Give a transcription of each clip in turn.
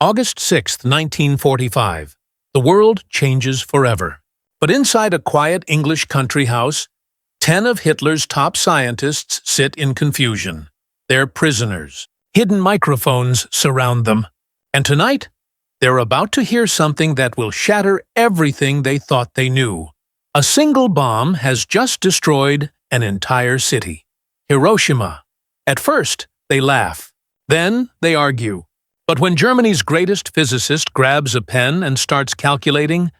August 6, 1945. The world changes forever. But inside a quiet English country house, 10 of Hitler's top scientists sit in confusion. They're prisoners. Hidden microphones surround them. And tonight, they're about to hear something that will shatter everything they thought they knew. A single bomb has just destroyed an entire city. Hiroshima. At first, they laugh. Then they argue. But when Germany's greatest physicist grabs a pen and starts calculating,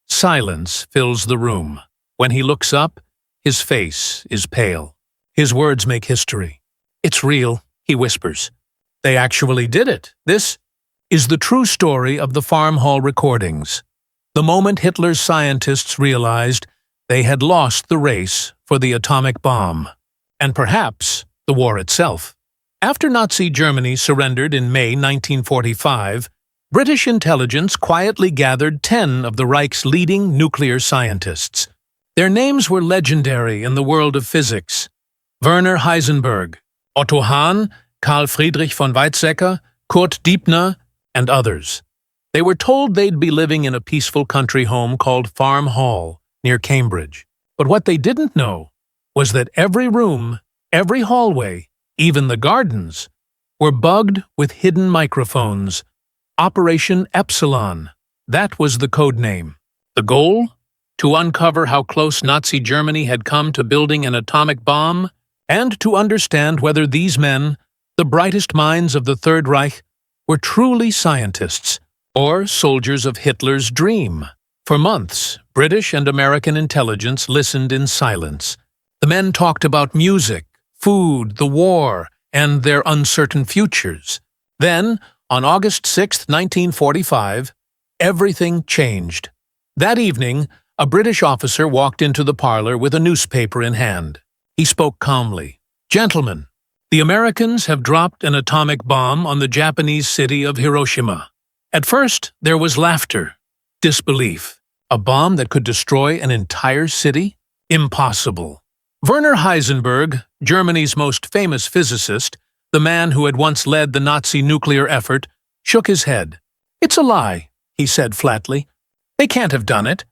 silence fills the room. When he looks up, his face is pale. His words make history. "It's real," he whispers. "They actually did it. This is the true story of the farm hall recordings. The moment Hitler's scientists realized they had lost the race for the atomic bomb, and perhaps the war itself. After Nazi Germany surrendered in May 1945, British intelligence quietly gathered 10 of the Reich's leading nuclear scientists. Their names were legendary in the world of physics: Werner Heisenberg, Otto Hahn, Carl Friedrich von Weizsäcker, Kurt Diepner, and others. They were told they'd be living in a peaceful country home called Farm Hall, near Cambridge. But what they didn't know was that every room, every hallway, even the gardens, were bugged with hidden microphones. Operation Epsilon. That was the code name. The goal? To uncover how close Nazi Germany had come to building an atomic bomb, and to understand whether these men, the brightest minds of the Third Reich, were truly scientists, or soldiers of Hitler's dream. For months, British and American intelligence listened in silence. The men talked about music, food, the war, and their uncertain futures. Then, on August 6, 1945, everything changed. That evening, a British officer walked into the parlor with a newspaper in hand. He spoke calmly. "Gentlemen, the Americans have dropped an atomic bomb on the Japanese city of Hiroshima." At first, there was laughter, disbelief. A bomb that could destroy an entire city? Impossible. Werner Heisenberg, Germany's most famous physicist, the man who had once led the Nazi nuclear effort, shook his head. "It's a lie," he said flatly. "They can't have done it.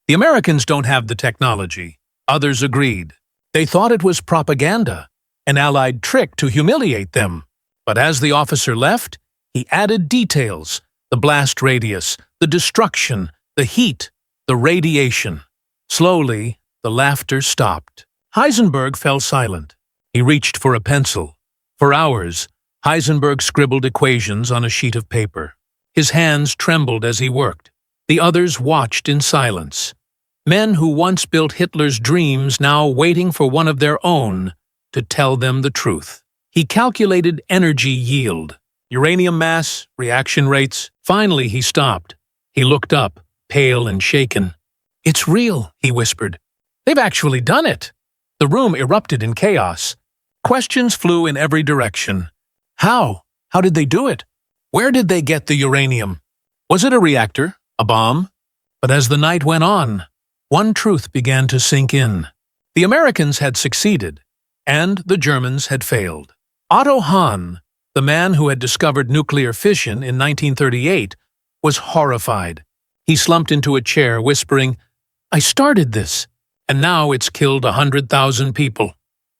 The Americans don't have the technology." Others agreed. They thought it was propaganda, an Allied trick to humiliate them. But as the officer left, he added details: the blast radius, the destruction, the heat, the radiation. Slowly, the laughter stopped. Heisenberg fell silent. He reached for a pencil. For hours, Heisenberg scribbled equations on a sheet of paper. His hands trembled as he worked. The others watched in silence. Men who once built Hitler's dreams now waiting for one of their own to tell them the truth. He calculated energy yield, uranium mass, reaction rates. Finally, he stopped. He looked up, pale and shaken. "It's real," he whispered. "They've actually done it." The room erupted in chaos. Questions flew in every direction. How? How did they do it? Where did they get the uranium? Was it a reactor? A bomb? But as the night went on, one truth began to sink in. The Americans had succeeded, and the Germans had failed. Otto Hahn, the man who had discovered nuclear fission in 1938, was horrified. He slumped into a chair, whispering, "I started this, and now it's killed 100,000 people."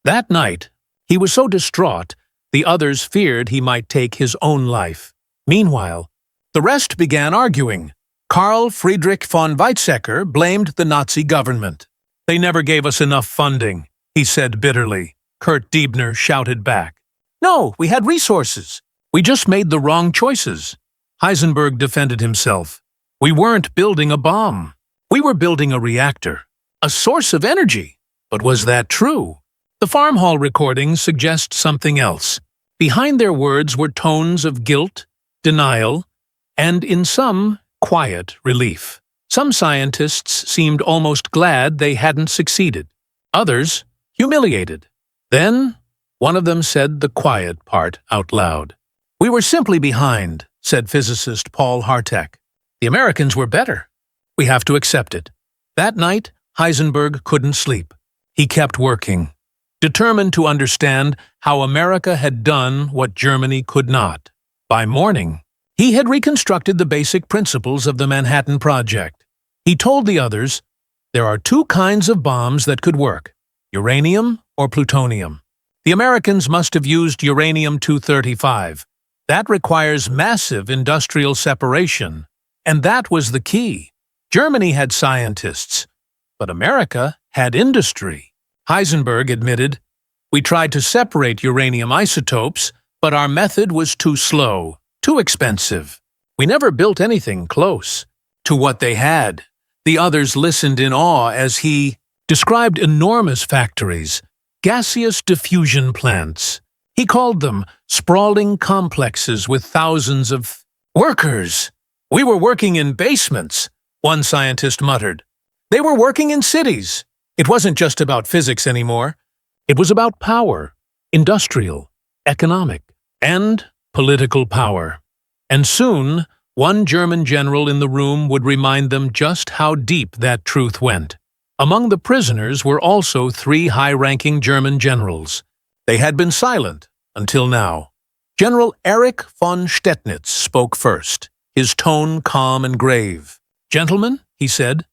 That night, he was so distraught, the others feared he might take his own life. Meanwhile, the rest began arguing. Carl Friedrich von Weizsäcker blamed the Nazi government. "They never gave us enough funding," he said bitterly. Kurt Diebner shouted back, "No, we had resources. We just made the wrong choices." Heisenberg defended himself. "We weren't building a bomb. We were building a reactor. A source of energy." But was that true? The farm hall recordings suggest something else. Behind their words were tones of guilt, denial, and in some, quiet relief. Some scientists seemed almost glad they hadn't succeeded. Others, humiliated. Then, one of them said the quiet part out loud. "We were simply behind," said physicist Paul Hartek. "The Americans were better. We have to accept it." That night, Heisenberg couldn't sleep. He kept working, determined to understand how America had done what Germany could not. By morning, He had reconstructed the basic principles of the Manhattan Project. He told the others, there are two kinds of bombs that could work, uranium or plutonium. The Americans must have used uranium-235. That requires massive industrial separation, and that was the key. Germany had scientists, but America had industry. Heisenberg admitted, we tried to separate uranium isotopes, but our method was too slow, too expensive. We never built anything close to what they had. The others listened in awe as he described enormous factories, gaseous diffusion plants. He called them sprawling complexes with thousands of workers. We were working in basements, one scientist muttered. They were working in cities. It wasn't just about physics anymore. It was about power, industrial, economic, and political power. And soon, one German general in the room would remind them just how deep that truth went. Among the prisoners were also 3 high-ranking German generals. They had been silent until now. General Erich von Stettnitz spoke first, his tone calm and grave. Gentlemen, he said,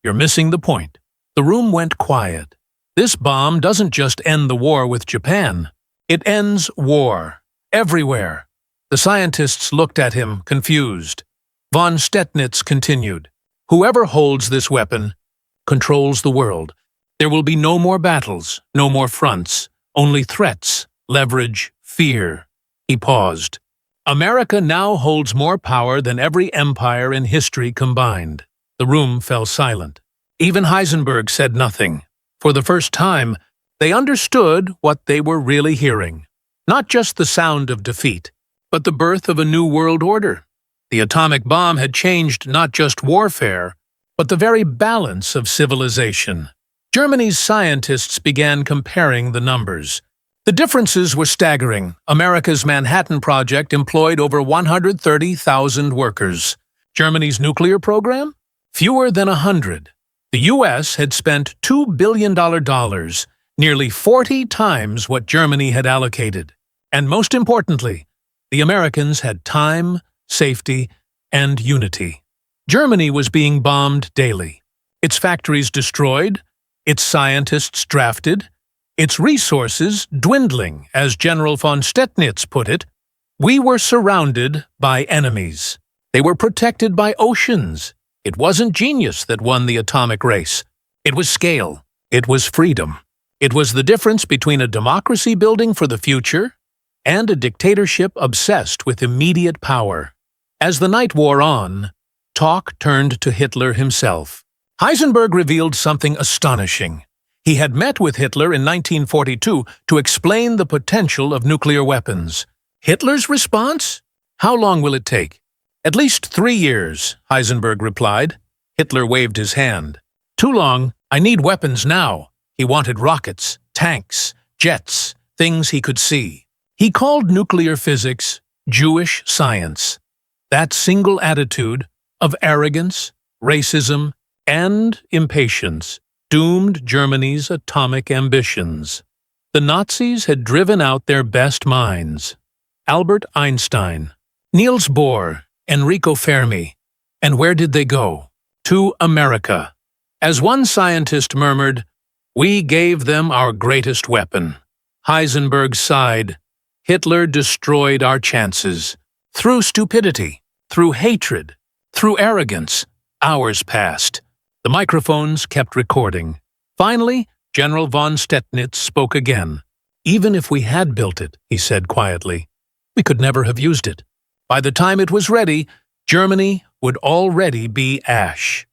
you're missing the point. The room went quiet. This bomb doesn't just end the war with Japan. It ends war. Everywhere. The scientists looked at him, confused. Von Stettnitz continued, whoever holds this weapon controls the world. There will be no more battles, no more fronts, only threats, leverage, fear. He paused. America now holds more power than every empire in history combined. The room fell silent. Even Heisenberg said nothing. For the first time, they understood what they were really hearing. Not just the sound of defeat, but the birth of a new world order. The atomic bomb had changed not just warfare, but the very balance of civilization. Germany's scientists began comparing the numbers. The differences were staggering. America's Manhattan Project employed over 130,000 workers. Germany's nuclear program? Fewer than 100. The U.S. had spent $2 billion, nearly 40 times what Germany had allocated. And most importantly, the Americans had time, safety, and unity. Germany was being bombed daily. Its factories destroyed, its scientists drafted, its resources dwindling, as General von Stettnitz put it. We were surrounded by enemies. They were protected by oceans. It wasn't genius that won the atomic race. It was scale. It was freedom. It was the difference between a democracy building for the future and a dictatorship obsessed with immediate power. As the night wore on, talk turned to Hitler himself. Heisenberg revealed something astonishing. He had met with Hitler in 1942 to explain the potential of nuclear weapons. Hitler's response? How long will it take? At least 3 years, Heisenberg replied. Hitler waved his hand. Too long. I need weapons now. He wanted rockets, tanks, jets, things he could see. He called nuclear physics Jewish science. That single attitude of arrogance, racism, and impatience doomed Germany's atomic ambitions. The Nazis had driven out their best minds. Albert Einstein, Niels Bohr, Enrico Fermi. And where did they go? To America. As one scientist murmured, "We gave them our greatest weapon." Heisenberg sighed. Hitler destroyed our chances. Through stupidity, through hatred, through arrogance. Hours passed. The microphones kept recording. Finally, General von Stettnitz spoke again. "Even if we had built it," he said quietly, "we could never have used it. By the time it was ready, Germany would already be ash."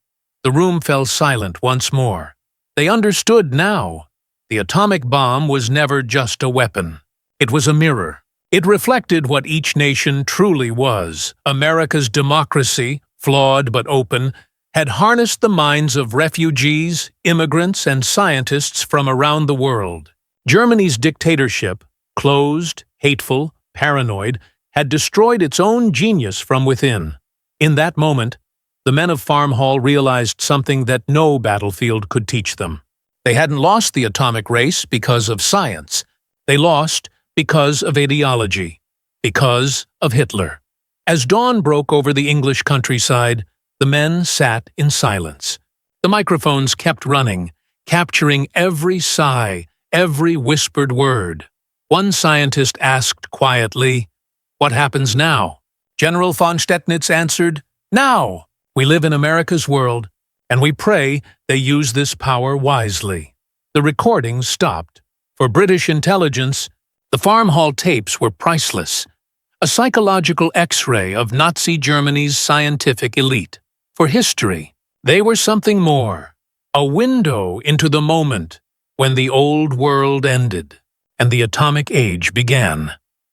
The room fell silent once more. They understood now. The atomic bomb was never just a weapon. It was a mirror. It reflected what each nation truly was. America's democracy, flawed but open, had harnessed the minds of refugees, immigrants, and scientists from around the world. Germany's dictatorship, closed, hateful, paranoid, had destroyed its own genius from within. In that moment, the men of Farm Hall realized something that no battlefield could teach them. They hadn't lost the atomic race because of science. They lost because of ideology, because of Hitler. As dawn broke over the English countryside, the men sat in silence. The microphones kept running, capturing every sigh, every whispered word. One scientist asked quietly, "What happens now?" General von Stetnitz answered, "Now! We live in America's world, and we pray they use this power wisely." The recordings stopped. For British intelligence, the farm-hall tapes were priceless, a psychological X-ray of Nazi Germany's scientific elite. For history, they were something more, a window into the moment when the old world ended and the atomic age began.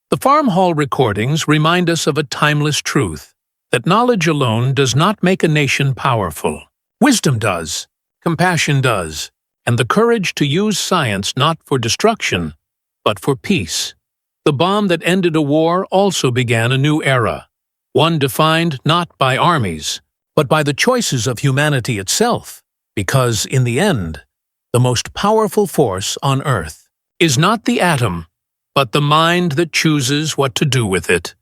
The farm-hall recordings remind us of a timeless truth, that knowledge alone does not make a nation powerful. Wisdom does, compassion does, and the courage to use science not for destruction, but for peace. The bomb that ended a war also began a new era, one defined not by armies, but by the choices of humanity itself, because, in the end, the most powerful force on Earth is not the atom, but the mind that chooses what to do with it.